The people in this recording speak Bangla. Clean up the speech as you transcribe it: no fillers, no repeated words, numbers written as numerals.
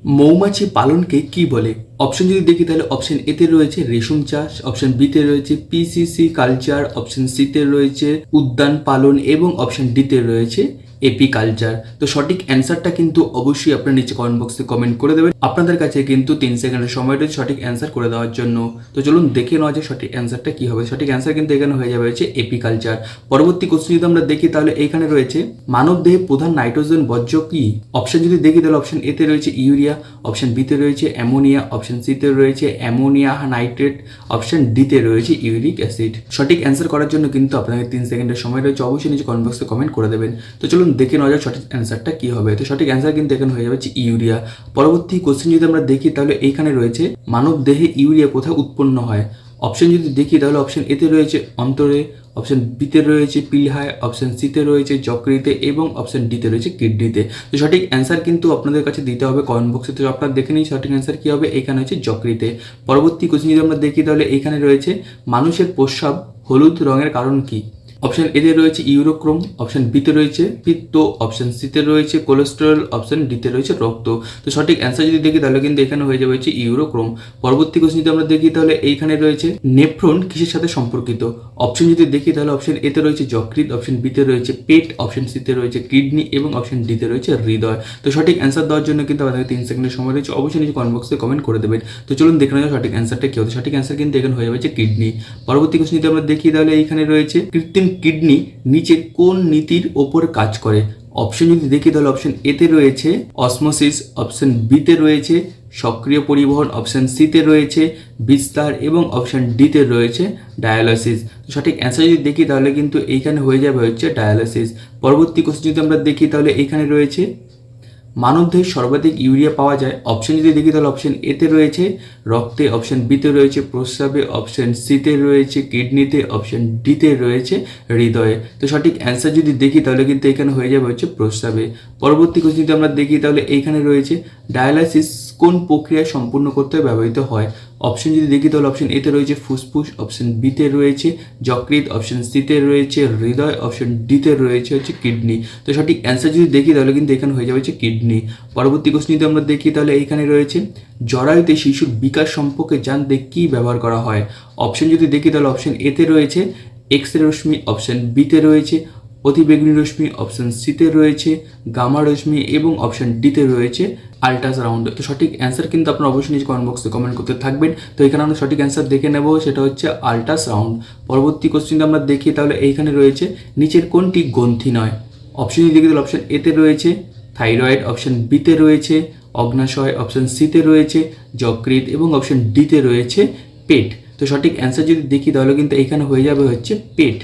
মৌমাছি পালনকে কি বলে? অপশন যদি দেখি তাহলে অপশন এতে রয়েছে রেশম চাষ, অপশন বিতে রয়েছে পিসিসি কালচার, অপশন সিতে রয়েছে উদ্যান পালন এবং অপশন ডিতে রয়েছে এপি কালচার। তো সঠিক অ্যান্সারটা কিন্তু অবশ্যই আপনার নিচে কমেন্ট বক্সে কমেন্ট করে দেবেন। আপনাদের কাছে কিন্তু 3 সেকেন্ডের সময় রয়েছে সঠিক অ্যান্সার করে দেওয়ার জন্য। তো চলুন দেখে নেওয়া যায় সঠিক অ্যান্সারটা কি হবে। সঠিক অ্যান্সার কিন্তু এখানে হয়ে যাবে হচ্ছে এপি কালচার। পরবর্তী কোশ্চেন যদি আমরা দেখি তাহলে এখানে রয়েছে মানব দেহে প্রধান নাইট্রোজেন বর্জ্য কি? অপশন যদি দেখি তাহলে অপশন এতে রয়েছে ইউরিয়া, অপশন বিতে রয়েছে অ্যামোনিয়া, অপশন সিতে রয়েছে অ্যামোনিয়া নাইট্রেট, অপশন ডিতে রয়েছে ইউরিক অ্যাসিড। সঠিক অ্যান্সার করার জন্য কিন্তু আপনাদের 3 সেকেন্ডের সময় রয়েছে, অবশ্যই নিচে কমেন্ট বক্সে কমেন্ট করে দেবেন। তো চলুন দেখে নেওয়া যাক সঠিক অ্যান্সারটা কি হবে। তো সঠিক অ্যান্সার কিন্তু এখানে হয়ে যাবে ইউরিয়া। পরবর্তী কোশ্চেন যদি আমরা দেখি তাহলে এইখানে রয়েছে মানব দেহে ইউরিয়া কোথায় উৎপন্ন হয়? অপশন যদি দেখি তাহলে অপশন এতে রয়েছে অন্তরে, অপশন বিতে রয়েছে পিলহায়, অপশন সিতে রয়েছে যকৃতে এবং অপশন ডিতে রয়েছে কিডনিতে। তো সঠিক অ্যান্সার কিন্তু আপনাদের কাছে দিতে হবে কমেন্ট বক্সে। তো আপনারা দেখে নিন সঠিক অ্যান্সার কী হবে। এখানে হচ্ছে যকৃতে। পরবর্তী কোশ্চেন যদি আমরা দেখি তাহলে এখানে রয়েছে মানুষের প্রস্রাব হলুদ রঙের কারণ কি? অপশন এতে রয়েছে ইউরোক্রোম, অপশন বিতে রয়েছে পিত্ত, অপশন সিতে রয়েছে কোলেস্টেরল, অপশন ডিতে রয়েছে রক্ত। তো সঠিক অ্যান্সার যদি দেখি তাহলে কিন্তু এখানে হয়ে যাবে হচ্ছে ইউরোক্রোম। পরবর্তী কোশ্চেন যদি আমরা দেখি তাহলে এইখানে রয়েছে নেফ্রন কিসের সাথে সম্পর্কিত? অপশন যদি দেখি তাহলে অপশন এতে রয়েছে যকৃৎ, অপশন বিতে রয়েছে পেট, অপশন সিতে রয়েছে কিডনি এবং অপশন ডিতে রয়েছে হৃদয়। তো সঠিক অ্যান্সার দেওয়ার জন্য কিন্তু আমাদের 3 সেকেন্ডের সময় রয়েছে, অবশ্যই নিচে কমেন্ট বক্সে কমেন্ট করে দেবেন। তো চলুন দেখে নেওয়া যাক সঠিক অ্যান্সারটা কি হতে। সঠিক অ্যান্সার কিন্তু এখানে হয়ে যাবে কিডনি। পরবর্তী কোশ্চেন যদি আমরা দেখি তাহলে এইখানে রয়েছে কৃত্রিম কিডনি নিচের কোন নীতির ওপর কাজ করে? অপশন যদি দেখি তাহলে অপশন এতে রয়েছে অসমোসিস, অপশন বিতে রয়েছে সক্রিয় পরিবহন, অপশন সিতে রয়েছে বিস্তার এবং অপশন ডিতে রয়েছে ডায়ালাসিস। সঠিক অ্যান্সার যদি দেখি তাহলে কিন্তু এইখানে হয়ে যাবে হচ্ছে ডায়ালাসিস। পরবর্তী কোশ্চেন যদি আমরা দেখি তাহলে এইখানে রয়েছে মানবদেহে সর্বাধিক ইউরিয়া পাওয়া যায়। অপশন যদি দেখি তাহলে অপশন এতে রয়েছে রক্তে, অপশন বিতে রয়েছে প্রস্রাবে, অপশন সিতে রয়েছে কিডনিতে, অপশন ডিতে রয়েছে হৃদয়ে। তো সঠিক অ্যান্সার যদি দেখি তাহলে কিন্তু এখানে হয়ে যাবে হচ্ছে প্রস্রাবে। পরবর্তী কোশ্চেন যদি আমরা দেখি তাহলে এইখানে রয়েছে ডায়ালাইসিস কোন প্রক্রিয়া সম্পূর্ণ করতে ব্যবহৃত হয়? অপশন যদি দেখি তাহলে অপশন এতে রয়েছে ফুসফুস, অপশন বিতে রয়েছে যকৃৎ, অপশন সিতে রয়েছে হৃদয়, অপশন ডিতে রয়েছে হচ্ছে কিডনি। তো সঠিক অ্যান্সার যদি দেখি তাহলে কিন্তু এখানে হয়ে যাবে হচ্ছে কিডনি। পরবর্তী কোশ্চেন যদি আমরা দেখি তাহলে এইখানে রয়েছে জরায়ুতে শিশুর বিকাশ সম্পর্কে জানতে কী ব্যবহার করা হয়? অপশন যদি দেখি তাহলে অপশন এতে রয়েছে এক্স রে রশ্মি, অপশন বিতে রয়েছে অতিবেগুনি রশ্মি, অপশন সিতে রয়েছে গামা রশ্মি এবং অপশন ডিতে রয়েছে আল্ট্রাসাউন্ড। তো সঠিক অ্যান্সার কিন্তু আপনারা অবশ্যই নিচে কমেন্ট বক্সে কমেন্ট করতে থাকবেন। তো এখানে আমরা সঠিক অ্যান্সার দেখে নেব, সেটা হচ্ছে আল্ট্রাসাউন্ড। পরবর্তী কোশ্চেন আমরা দেখি তাহলে এইখানে রয়েছে নিচের কোনটি গ্রন্থি নয়? অপশন দেখি তাহলে অপশন এতে রয়েছে থাইরয়েড, অপশন বিতে রয়েছে অগ্নাশয়, অপশন সিতে রয়েছে যকৃৎ এবং অপশন ডিতে রয়েছে পেট। তো সঠিক অ্যান্সার যদি দেখি তাহলে কিন্তু এখানে হয়ে যাবে হচ্ছে পেট।